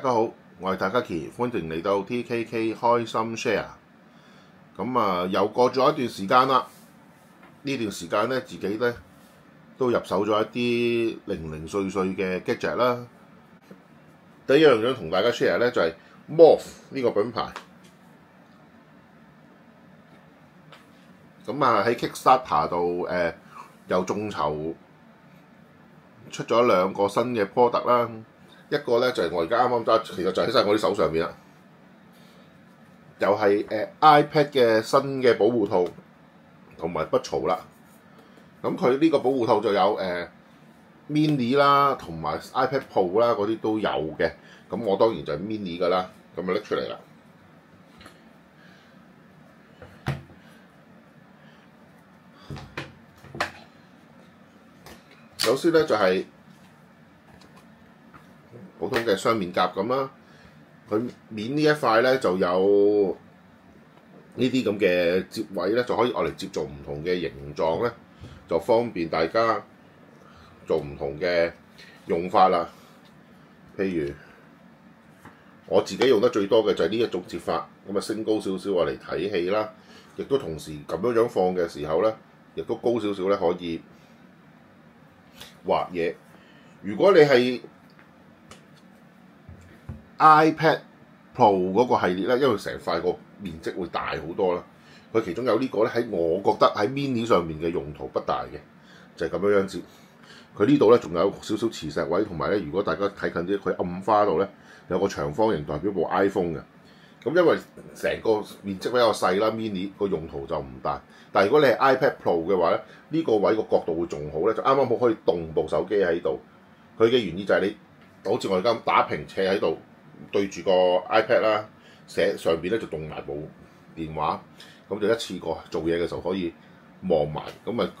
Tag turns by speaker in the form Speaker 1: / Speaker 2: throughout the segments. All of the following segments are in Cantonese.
Speaker 1: 家好，我係大家奇，歡迎嚟到 TKK 開心 share。又過咗一段時間啦，呢段時間咧自己咧都入手咗一啲零零碎碎嘅 gadget 啦。第一樣想同大家 share 咧就係 Morph 呢個品牌。喺 Kickstarter 度又眾籌出咗兩個新嘅 product 啦。一個咧就係我而家啱啱揸，其實就喺晒我啲手上邊啦。又係iPad 嘅新嘅保護套同埋不嘈啦。咁佢呢個保護套就有mini 啦，同埋 iPad Pro 啦嗰啲都有嘅。咁我當然就係 mini 噶啦，咁就拎出嚟啦。首先咧就係普通嘅雙面夾咁啦，佢面呢一塊咧就有呢啲咁嘅接位咧，就可以攞嚟接做唔同嘅形狀咧，就方便大家做唔同嘅用法啦。譬如我自己用得最多嘅就係呢一種接法，升高少少嚟睇戲啦，亦都同時咁樣放嘅時候咧，亦都高少少咧可以畫嘢。如果你係iPad Pro 嗰個系列咧，因為成塊個面積會大好多啦，佢其中有呢個咧，喺我覺得喺 mini 上面嘅用途不大嘅，就係咁樣接。佢呢度咧仲有少少磁石位，同埋咧，如果大家睇近啲，佢暗花度咧有個長方形代表部 iPhone 嘅。咁因為成個面積比較細啦 ，mini 個用途就唔大。但係如果你係 iPad Pro 嘅話咧，呢個位個角度會仲好咧，就啱啱好可以動部手機喺度。佢嘅原意就係你好似我而家咁打平斜喺度，對住個 iPad 啦，上邊咧就動埋部電話，咁就一次過做嘢嘅時候可以望埋。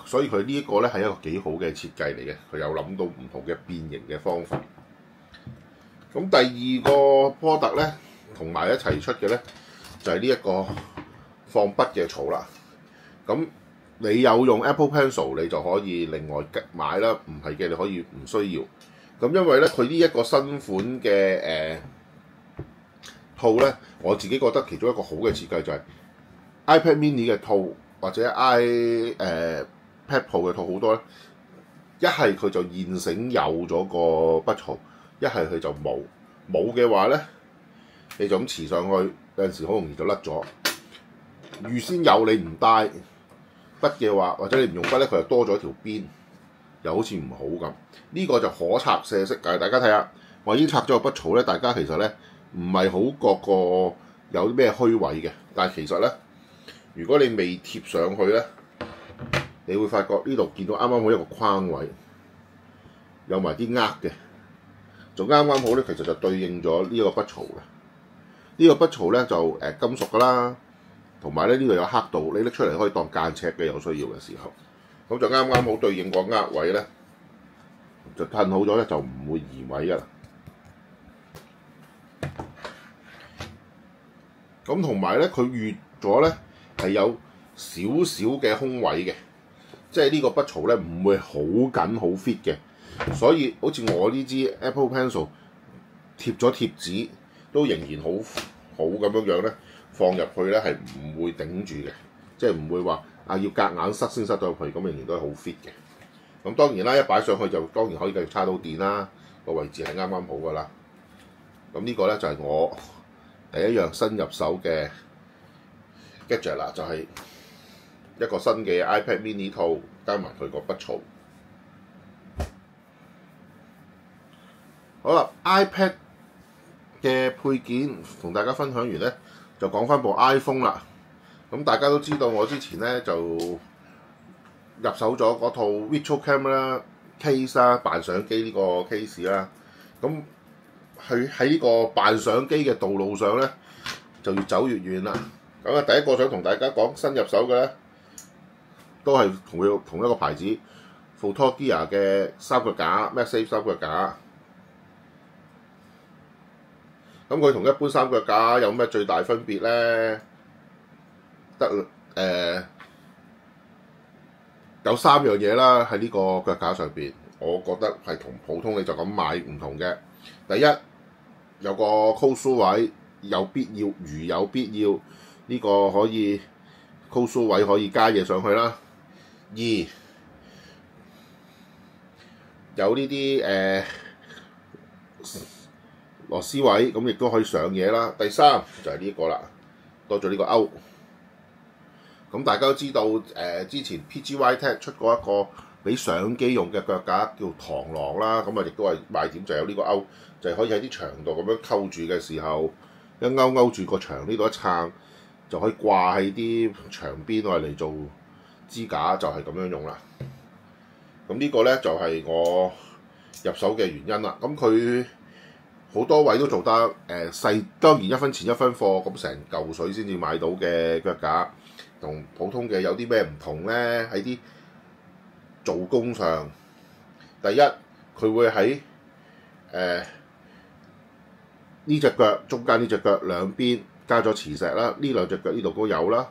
Speaker 1: 所以佢呢一個咧係一個幾好嘅設計嚟嘅，佢有諗到唔同嘅變形嘅方法。咁第二個 product 咧，同埋一齊出嘅咧，就係呢一個放筆嘅槽啦。咁你有用 Apple Pencil， 你就可以另外買啦。唔係嘅，你可以唔需要。咁因為咧，佢呢一個新款嘅套咧，我自己覺得其中一個好嘅設計就係 iPad Mini 嘅套或者iPad Pro 嘅套好多咧，一係佢就現成有咗個筆槽，一係佢就冇。冇嘅話咧，你就咁黐上去，有陣時好容易就甩咗。預先有你唔帶筆嘅話，或者你唔用筆咧，佢就多咗條邊，又好似唔好咁。呢個就可拆卸式嘅，大家睇下，我已經拆咗個筆槽咧，大家其實咧唔係好覺個有啲咩虛位嘅，但係其實咧，如果你未貼上去咧，你會發覺呢度見到啱啱好一個框位，有埋啲嘅，就啱啱好咧，其實就對應咗呢個筆槽嘅。呢個筆槽咧就金屬噶啦，同埋咧呢度有刻度，你拎出嚟可以當間尺嘅，有需要嘅時候，咁就啱啱好對應個位咧，就褪好咗咧，就唔會移位噶啦。咁同埋咧，佢預咗咧係有少少嘅空位嘅，即係呢個筆槽咧唔會好緊好 fit 嘅，所以好似我呢支 Apple Pencil 貼咗貼紙都仍然好咁樣咧，放入去咧係唔會頂住嘅，即係唔會話要夾硬塞先塞到入去，咁仍然都係好 fit 嘅。咁當然啦，一擺上去就當然可以繼續插到電啦，個位置係啱啱好噶啦。咁呢個咧就係我第一樣新入手嘅 gadget 啦，就係一個新嘅 iPad Mini 套加埋佢個筆槽。好啦 ，iPad 嘅配件同大家分享完咧，就講翻部 iPhone 啦。咁大家都知道我之前咧就入手咗嗰套 Virtual Camera Case 啦，扮相機呢個 case 啦。咁佢喺呢個扮相機嘅道路上咧，就越走越遠啦。第一個想同大家講新入手嘅咧，都係同一個牌子 Fotogear 嘅三腳架 MagSafe 三腳架。咁佢同一般三腳架有咩最大分別咧？有3樣嘢啦，喺呢個腳架上邊，我覺得係同普通你就咁買唔同嘅。第一，有個 close 位，有必要如有必要呢、個可以 close 位可以加嘢上去啦。二有呢啲螺絲位，咁亦都可以上嘢啦。第三就係呢個啦，多咗呢個勾。咁大家都知道之前 PGYTech 出過一個俾相機用嘅腳架叫螳螂啦，咁啊亦都係賣點就有呢個勾，就係可以喺啲牆度咁樣扣住嘅時候，一勾住個牆呢度一撐，就可以掛喺啲牆邊嚟做支架，就係咁樣用啦。咁呢個咧就係我入手嘅原因啦。咁佢好多位都做得細，當然一分錢一分貨，咁成嚿水先至買到嘅腳架，同普通嘅有啲咩唔同咧？喺啲做工上，第一佢會喺呢隻腳中間呢隻腳兩邊加咗磁石啦，呢兩隻腳呢度都有啦。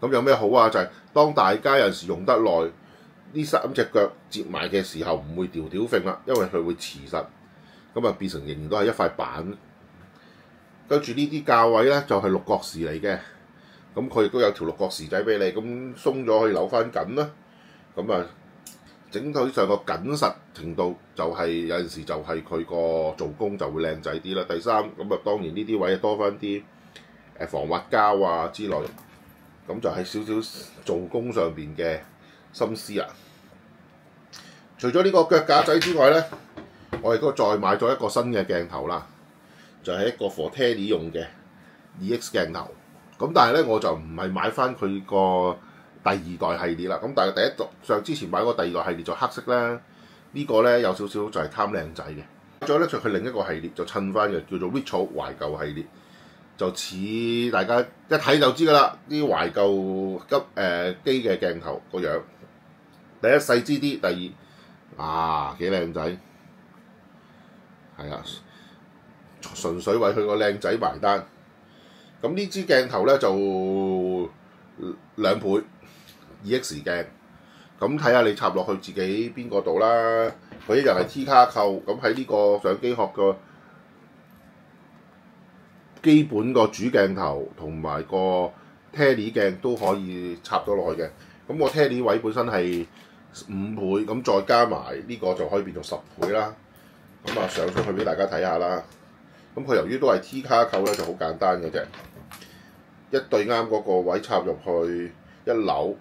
Speaker 1: 咁有咩好啊？就係當大家有時用得耐，呢三隻腳接埋嘅時候唔會掉揈啦，因為佢會磁實。咁啊變成仍然都係一塊板，跟住呢啲架位咧就係六角匙嚟嘅，咁佢亦都有條六角匙仔俾你，咁鬆咗可以扭翻緊啦。咁啊整體上個緊實程度就係有陣時就係佢個做工就會靚仔啲啦。第三咁啊當然呢啲位多翻啲防滑膠啊之類，咁就係少少做工上邊嘅心思啦。除咗呢個腳架仔之外咧，我亦都再買咗一個新嘅鏡頭啦，就係一個 for Tele 用嘅 2X 鏡頭。咁但係咧我就唔係買翻佢個第二代系列啦。咁但係第一代之前買過第二代系列就黑色啦，呢個咧有少少就係貪靚仔嘅。再咧就佢另一個系列就襯翻嘅，叫做 Retro 懷舊系列，就似大家一睇就知㗎啦，啲懷舊機嘅鏡頭個樣。第一細支啲，第二幾靚仔。係啊，純粹為佢個靚仔埋單。咁呢支鏡頭咧就2倍 2X 鏡，咁睇下你插落去自己邊個度啦。佢一樣係 T 卡扣，咁喺呢個相機殼個基本個主鏡頭同埋個 Tele 鏡都可以插咗落去嘅。咁個 Tele 位本身係5倍，咁再加埋呢個就可以變做10倍啦。咁啊上上去俾大家睇下啦。咁佢由於都係 T 卡扣咧，就好簡單嘅啫，一對啱嗰個位插入去，一扭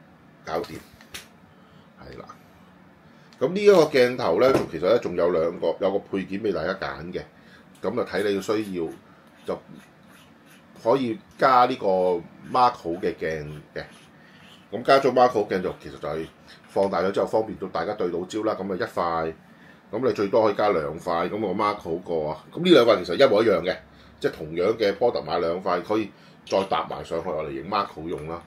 Speaker 1: 搞掂，係啦。咁呢一個鏡頭咧，其實咧仲有有個配件俾大家揀嘅，咁就睇你嘅需要，就可以加呢個 Macro 嘅鏡嘅。咁加咗 Macro 鏡就其實就係放大咗之後方便到大家對到焦啦。咁啊一塊。咁你最多可以加2塊，咁我 mark 好過啊！咁呢2塊其實一模一樣嘅，即係同樣嘅 product 買2塊，可以再搭埋上去我嚟影 mark 好用啦。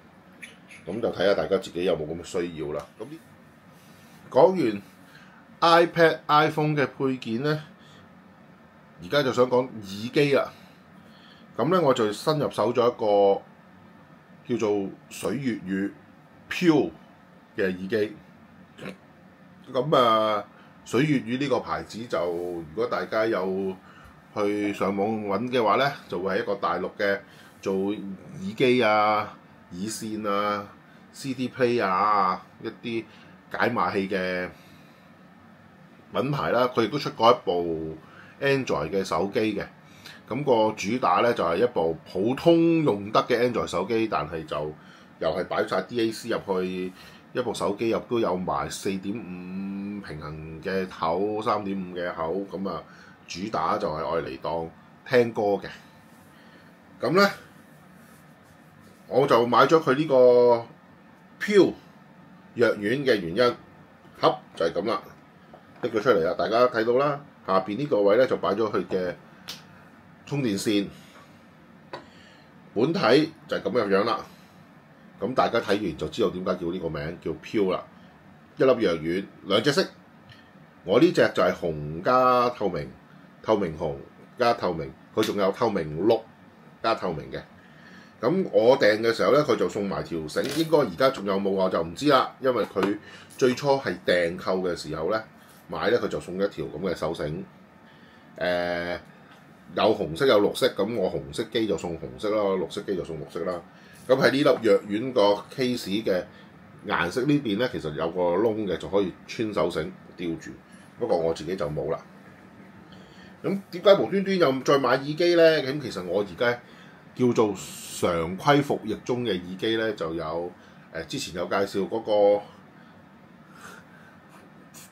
Speaker 1: 咁就睇下大家自己有冇咁嘅需要啦。咁講完 iPad、iPhone 嘅配件咧，而家就想講耳機啦。咁咧我就新入手咗一個叫做水粵語 Pure 嘅耳機。咁水粵語呢個牌子就，如果大家有去上網揾嘅話咧，就會係一個大陸嘅做耳機啊、耳線啊、CD player 啊一啲解碼器嘅品牌啦。佢亦都出過一部 Android 嘅手機嘅，咁個主打咧就係一部普通用得嘅 Android 手機，但係就又係擺晒 DAC 入去。一部手機入都有埋4.5平衡嘅口、3.5嘅口，咁啊主打就係愛嚟當聽歌嘅。咁咧我就買咗佢呢個 Pure 藥丸嘅原因，盒就係咁啦，拎佢出嚟啦，大家睇到啦，下邊呢個位咧就擺咗佢嘅充電線，本體就係咁嘅樣啦。咁大家睇完就知道點解叫呢個名叫 Pure 啦。一粒藥丸，2隻色，我呢隻就係紅加透明，透明紅加透明，佢仲有透明綠加透明嘅。咁我訂嘅時候咧，佢就送埋條繩，應該而家仲有冇我就唔知啦，因為佢最初係訂購嘅時候咧買咧，佢就送一條咁嘅手繩。有紅色有綠色，咁我紅色機就送紅色啦，綠色機就送綠色啦。咁喺呢粒藥丸個 case 嘅顏色呢邊咧，其實有個窿嘅，就可以穿手繩吊住。不過我自己就冇啦。咁點解無端端又再買耳機咧？咁其實我而家叫做常規服役中嘅耳機咧，就有之前有介紹嗰個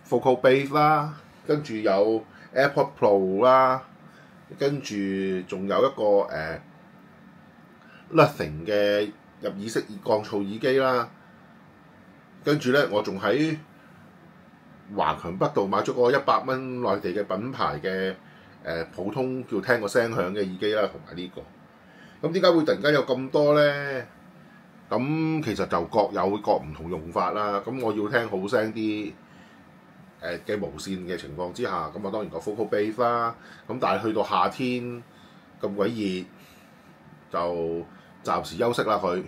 Speaker 1: Focal Base 啦，跟住有 AirPod Pro 啦，跟住仲有一個Nothing 嘅入耳式降噪耳機啦，跟住咧我仲喺華強北道買咗個100蚊內地嘅品牌嘅普通叫聽個聲響嘅耳機啦，同埋呢個。咁點解會突然間有咁多咧？咁其實就各有各唔同用法啦。咁我要聽好聲啲嘅無線嘅情況之下，咁啊當然個 Focal Base 啦。咁但係去到夏天咁鬼熱，就暫時休息啦佢。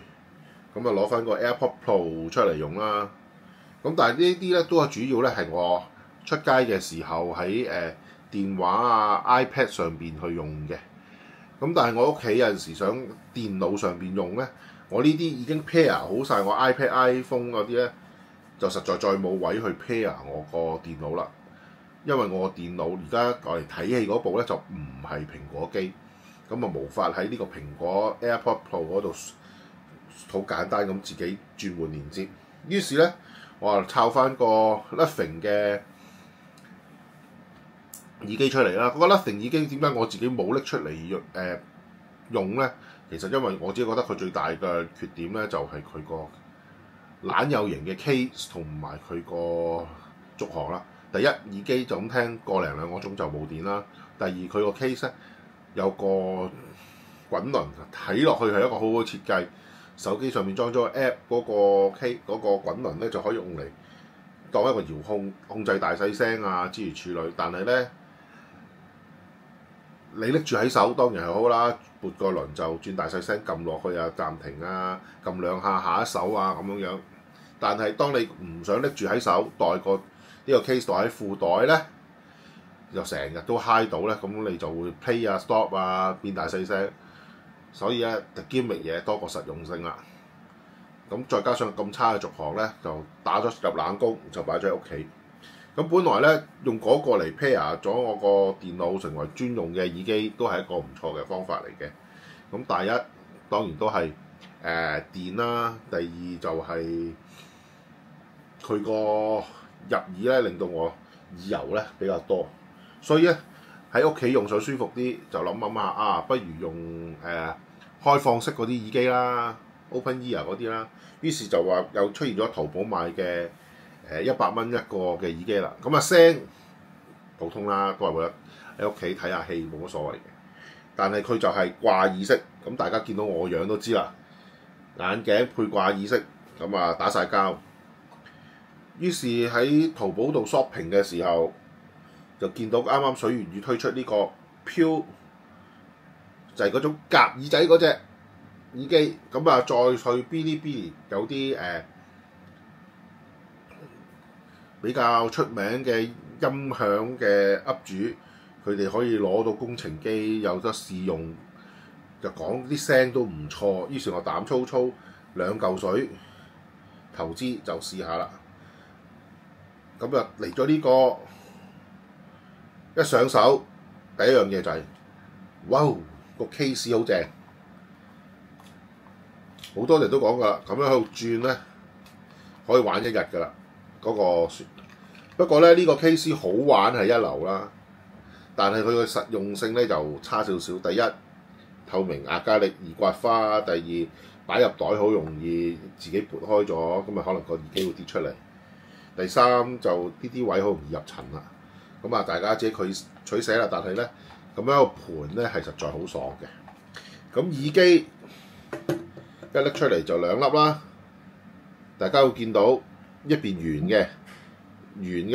Speaker 1: 咁啊攞翻個 AirPod Pro 出嚟用啦。咁但係呢啲咧都係主要咧係我出街嘅時候喺電話啊 iPad 上邊去用嘅。咁但係我屋企有陣時想電腦上邊用咧，我呢啲已經 pair 好晒我 iPad、iPhone 嗰啲咧，就實在再冇位去 pair 我個電腦啦。因為我電腦而家攞嚟睇戲嗰部咧就唔係蘋果機，咁啊無法喺呢個蘋果 AirPod Pro 嗰度好簡單咁自己轉換連接。於是咧，我啊抄翻個 Nothing 嘅耳機出嚟啦。嗰個 Nothing 耳機點解我自己冇拎出嚟用咧？其實因為我自己覺得佢最大嘅缺點咧，就係佢個懶有型嘅 case 同埋佢個續航啦。第一，耳機就咁聽個零兩個鐘就冇電啦。第二，佢個 case 咧有個滾輪，睇落去係一個好好設計。手機上面裝咗個 app 嗰個滾輪咧，就可以用嚟當一個遙控制大細聲啊諸如此類。但係咧，你拎住喺手當然係好啦，撥個輪就轉大細聲，撳落去啊暫停啊，撳兩下下一首啊咁樣樣。但係當你唔想拎住喺手，袋個呢個 case 袋喺褲袋咧，就成日都嗨到咧，咁你就會 play 啊 stop 啊變大細聲。所以咧，就 gimmick 嘢多過實用性啦。咁再加上咁差嘅續航咧，就打咗入冷宮，就擺咗喺屋企。咁本來咧用嗰個嚟 pair 咗我個電腦成為專用嘅耳機，都係一個唔錯嘅方法嚟嘅。咁第一當然都係電啦，第二就係佢個入耳咧，令到我耳油咧比較多，所以咧喺屋企用上舒服啲，就諗下啊，不如用開放式嗰啲耳機啦 ，open ear 嗰啲啦。於是就話又出現咗淘寶買嘅100蚊一個嘅耳機啦。咁啊聲普通啦，都係為咗喺屋企睇下戲冇乜所謂嘅。但係佢就係掛耳式，咁大家見到我樣都知啦，眼鏡配掛耳式，咁啊打晒膠。於是喺淘寶度 shopping 嘅時候，就見到啱啱水源宇推出呢個 Pure，就係嗰種夾耳仔嗰隻耳機。咁啊再去 Bilibili 有啲比較出名嘅音響嘅 up 主，佢哋可以攞到工程機有得試用，就講啲聲都唔錯。於是我膽粗粗2嚿水投資就試下啦。咁啊嚟咗呢個一上手，第一樣嘢就係、哇個 case 好正，好多人都講㗎啦，咁樣喺度轉咧可以玩一日㗎啦。不過咧呢個 case 好玩係一流啦，但係佢嘅實用性咧就差少少。第一，透明壓加力易刮花；第二，擺入袋好容易自己撥開咗，咁啊可能個耳機會跌出嚟。第三，就呢啲位好容易入塵啦。咁啊大家自己取捨啦。但係咧咁樣個盤咧係實在好爽嘅。咁耳機一拎出嚟就2粒啦，大家會見到一邊圓嘅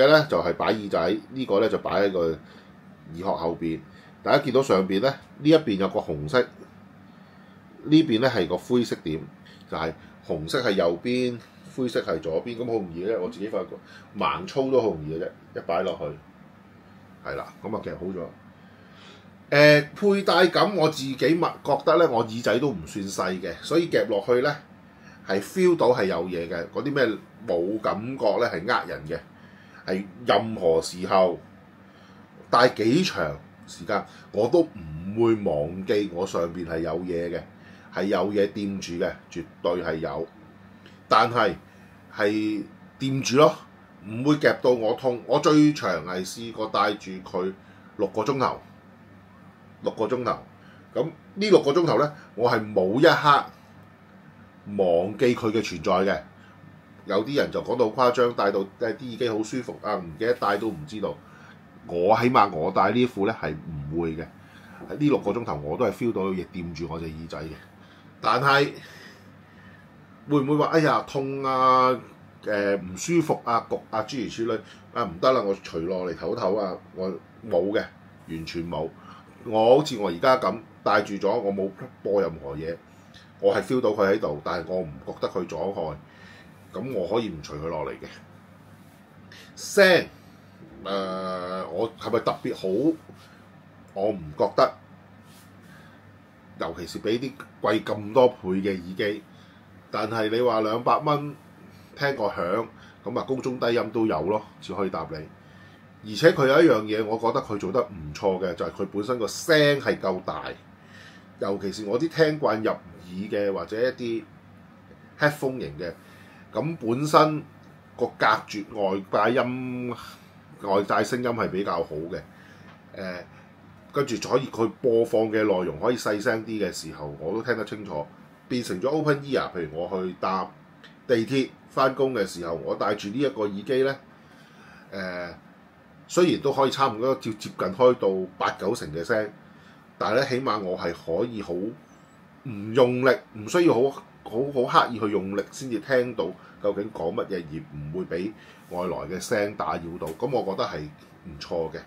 Speaker 1: 咧就係擺耳仔，呢個咧就擺喺個耳殼後邊。大家見到上邊咧，呢一邊有個紅色，呢邊咧係個灰色點，就係紅色係右邊，灰色係左邊。咁好容易咧，我自己發覺盲操都好容易嘅啫，一擺落去係啦，咁啊其實好咗。佩戴感我自己覺得咧，我耳仔都唔算細嘅，所以夾落去咧係 feel 到係有嘢嘅。嗰啲咩冇感覺咧係呃人嘅，係任何時候戴幾長時間我都唔會忘記我上邊係有嘢嘅，係有嘢掂住嘅，絕對係有。但係掂住咯，唔會夾到我痛。我最長係試過戴住佢6個鐘頭。6個鐘頭，咁呢6個鐘頭咧，我係冇一刻忘記佢嘅存在嘅。有啲人就講到好誇張，戴到啲耳機好舒服啊，唔記得戴都唔知道。我起碼我戴呢副咧係唔會嘅。呢6個鐘頭我都係 feel 到嘢掂住我隻耳仔嘅。但係會唔會話哎呀痛啊、唔舒服啊、焗啊諸如此類啊？唔得啦，我除落嚟唞唞啊！我冇嘅，完全冇。我好似我而家咁戴住咗，我冇播任何嘢，我係 feel 到佢喺度，但係我唔覺得佢阻礙，咁我可以唔除佢落嚟嘅。聲我係咪特別好？我唔覺得，尤其是俾啲貴咁多倍嘅耳機，但係你話200蚊聽個響，咁啊高中低音都有咯，只可以答你。而且佢有一樣嘢，我覺得佢做得唔錯嘅，就係佢本身個聲係夠大，尤其是我啲聽慣入耳嘅或者一啲 headphone 型嘅，咁本身個隔絕外界聲音係比較好嘅，跟住可以佢播放嘅內容可以細聲啲嘅時候，我都聽得清楚。變成咗 open ear，譬如我去搭地鐵翻工嘅時候，我戴住呢一個耳機咧，雖然都可以差唔多接近開到8-9成嘅聲，但係咧起碼我係可以好唔用力，唔需要好刻意去用力先至聽到究竟講乜嘢，而唔會俾外來嘅聲打擾到。咁我覺得係唔錯嘅。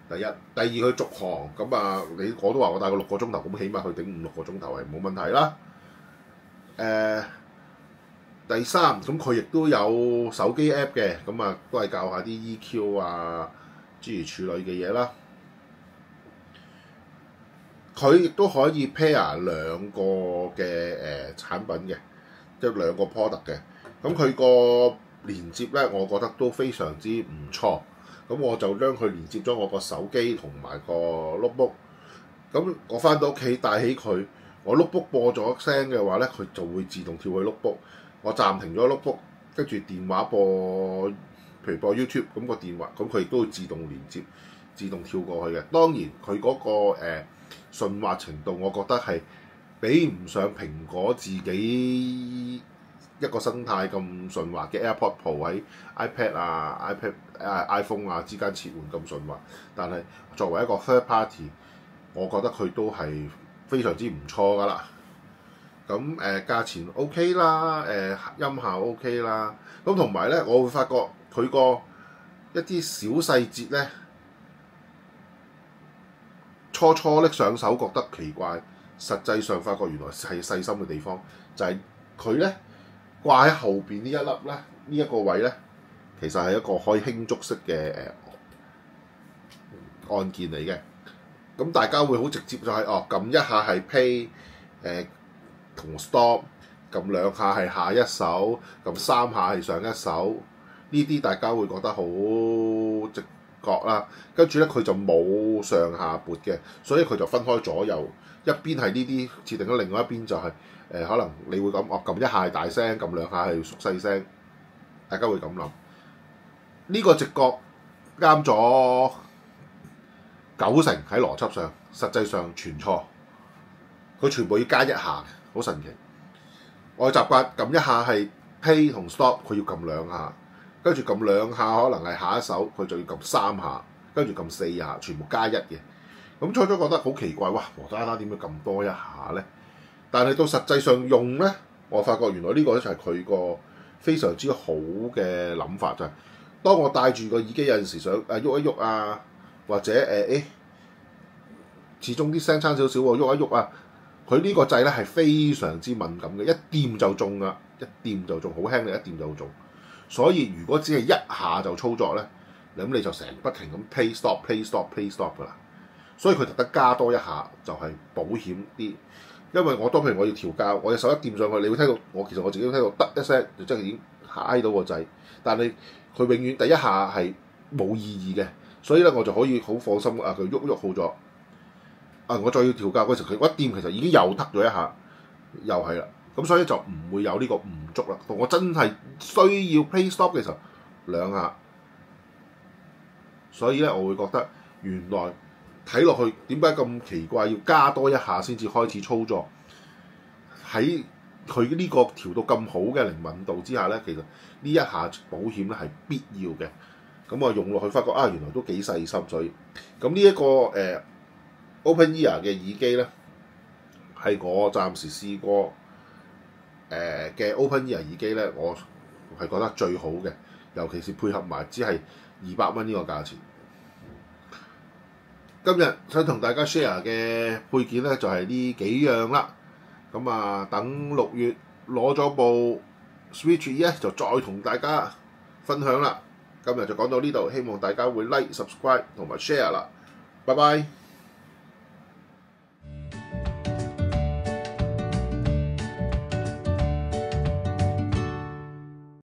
Speaker 1: 第一，第二佢續航咁啊，我都話我戴個6個鐘頭，咁起碼佢頂5-6個鐘頭係冇問題啦。第三，咁佢亦都有手機 app 嘅，咁啊都係教下啲 EQ 啊諸如此類嘅嘢啦。佢亦都可以 pair 2個嘅產品嘅，即係2個 product 嘅。咁佢個連接咧，我覺得都非常之唔錯。咁我就將佢連接咗我個手機同埋個 notebook。咁我翻到屋企帶起佢，我 notebook 播咗聲嘅話咧，佢就會自動跳去 notebook。我暫停咗 notebook，跟住電話播，譬如播 YouTube，咁個電話咁佢亦都會自動連接、自動跳過去嘅。當然佢嗰個順滑程度，我覺得係比唔上蘋果自己一個生態咁順滑嘅 AirPods Pro 喺 iPad 啊、iPhone 啊之間切換咁順滑。但係作為一個 third party， 我覺得佢都係非常之唔錯㗎啦。咁價錢 OK 啦，音效 OK 啦。咁同埋咧，我會發覺佢個一啲小細節咧，初拎上手覺得奇怪，實際上發覺原來係細心嘅地方，就係佢咧掛喺後邊呢一粒咧，呢一個位咧，其實係一個可以輕觸式嘅按鍵嚟嘅。咁大家會好直接就係撳一下係 play 同 stop， 撳2下係下一首，撳3下係上一首。呢啲大家會覺得好直覺啦。跟住咧佢就冇上下撥嘅，所以佢就分開左右，一邊係呢啲設定咗，另外一邊就係可能你會咁撳一下係大聲，撳2下係縮細聲。大家會咁諗。呢個直覺啱咗90成喺邏輯上，實際上全錯。佢全部要加1下。好神奇！我習慣撳1下係 play 同 stop， 佢要撳2下，跟住撳2下可能係下一首，佢就要撳3下，跟住撳4下，全部加1嘅。咁初初覺得好奇怪，哇！無啦啦點解咁多1下咧？但係到實際上用咧，我發覺原來呢個咧就係佢個非常之好嘅諗法，就係當我戴住個耳機有陣時想喐一喐啊，或者始終啲聲差少少喎，喐一喐啊。佢呢個掣咧係非常之敏感嘅，一掂就中㗎，一掂就中，好輕力一掂就中。所以如果只係1下就操作咧，咁你就成不停咁 play stop 㗎啦。所以佢特登加多一下就係保險啲。因為我譬如我要調校，我隻手一掂上去，你會聽到其實我自己都聽到得一聲，就真係已經揩到個掣。但係佢永遠第一下係冇意義嘅，所以咧我就可以好放心啊！佢喐好咗，我再要調校嗰時，佢一掂其實已經又得咗一下，又係啦。咁所以就唔會有呢個唔足啦。到我真係需要 play stop 嘅時候2下，所以咧我會覺得原來睇落去點解咁奇怪，要加多一下先至開始操作。喺佢呢個調到咁好嘅靈敏度之下咧，其實呢一下保險咧係必要嘅。咁我用落去發覺原來都幾細心，所以咁呢一個Open-Ear 嘅耳機咧，係我暫時試過嘅 Open-Ear 耳機咧，我係覺得最好嘅，尤其是配合埋只係200蚊呢個價錢。今日想同大家 share 嘅配件咧就係呢幾樣啦。咁等6月攞咗部 Switch 咧，就再同大家分享啦。今日就講到呢度，希望大家會 like、subscribe 同埋 share 啦。拜拜。